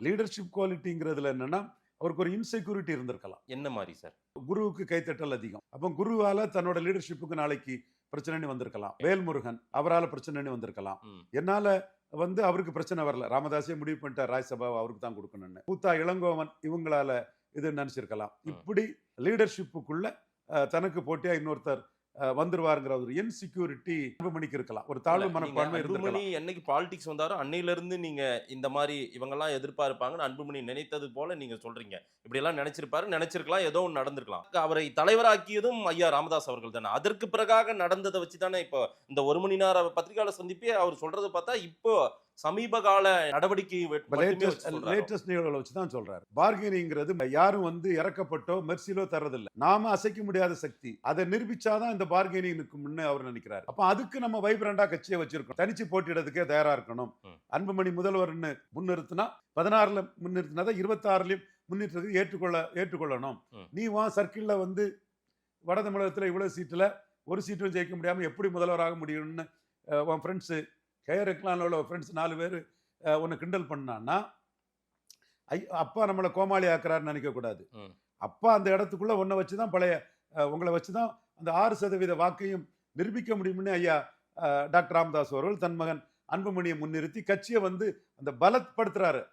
Leadership குவாலிட்டிங்கிறதுல என்னன்னா அவருக்கு ஒரு இன்செக்யூரிட்டி இருந்திருக்கலாம். என்ன மாதிரி சார்? குருவுக்கு கைத்தட்டல் அதிகம். அப்போ குருவால தன்னோட லீடர்ஷிப்புக்கு நாளைக்கு பிரச்சனைன்னு வந்திருக்கலாம். வேல்முருகன் அவரால பிரச்சனைன்னு வந்திருக்கலாம். என்னால அவருக்கு பிரச்சனை வரல. ராமதாஸே முடிவு பண்ணிட்டார் ராஜ்யசபாவை அவருக்கு தான் கொடுக்கணும்னு. மூத்தா இளங்கோவன் இவங்களால இது நினைச்சிருக்கலாம். இப்படி லீடர்ஷிப்புக்குள்ள தனக்கு போட்டியா இன்னொருத்தர் வந்துருவாருங்கிற ஒரு இன்செக்யூரிட்டி அன்புமணிக்கு இருக்கலாம். ஒரு தாழ்வு மனப்பான்மை இருந்திருக்கலாம். அன்புமணி என்னைக்கு பாலிடிக்ஸ் வந்தாரோ அன்னையில இருந்து நீங்க இந்த மாதிரி இவங்க எல்லாம் எதிர்பார்ப்பாங்கன்னு அன்புமணி நினைத்தது போல நீங்க சொல்றீங்க. இப்படி எல்லாம் நினைச்சிருக்கலாம், ஏதோ ஒன்று நடந்திருக்கலாம். அவரை தலைவராக்கியதும் ஐயா ராமதாஸ் அவர்கள் தானே. அதற்கு பிறகாக நடந்ததை வச்சு தானே இப்போ இந்த 1 மணி நேர பத்திரிகையாளர் சந்திப்பே அவர் சொல்றதை பார்த்தா இப்போ சமீப கால நடவடிக்கை லேட்டஸ்ட் நிகழ்வுகளை வச்சு தான் சொல்றாரு. பார்கெனிங்கிறது யாரும் இறக்கப்பட்டோ மெர்சிலோ தர்றதில்லை. நாம அசைக்க முடியாத சக்தி. அதை நிரூபிச்சாதான் இந்த பார்கெனிங்க்கு முன்னே அவர் நினைக்கிறார். அப்ப அதுக்கு நம்ம வைப்ரண்டா கட்சியை வச்சிருக்கோம். தனிச்சு போட்டியிடறதுக்கே தயாரா இருக்கணும். அன்புமணி முதல்வர்னு முன்னிறுத்தினா 16ல முன்னிறுத்தினாதான் 26லயும் முன்னிட்டு ஏற்றுக்கொள்ளணும். நீ வா சர்க்கிள்ல வட தமிழகத்துல இவ்வளவு சீட்டுல ஒரு சீட்டும் ஜெயிக்க முடியாம எப்படி முதல்வராக முடியும்னு உன் ஃப்ரெண்ட்ஸ் கேஆர்எக்லானோட ஃப்ரெண்ட்ஸ் 4 பேர் உன்னை கிண்டல் பண்ணான்னா அப்பா நம்மளை கோமாளி ஆக்குறாருன்னு நினைக்க கூடாது. அப்பா அந்த இடத்துக்குள்ள உன்னை வச்சுதான் உங்களை வச்சுதான் அந்த 6% வாக்கையும் நிரூபிக்க முடியும்னு ஐயா டாக்டர் ராமதாஸ் அவர்கள் தன் மகன் அன்புமணியை முன்னிறுத்தி கட்சியை அந்த பலப்படுத்துறாரு.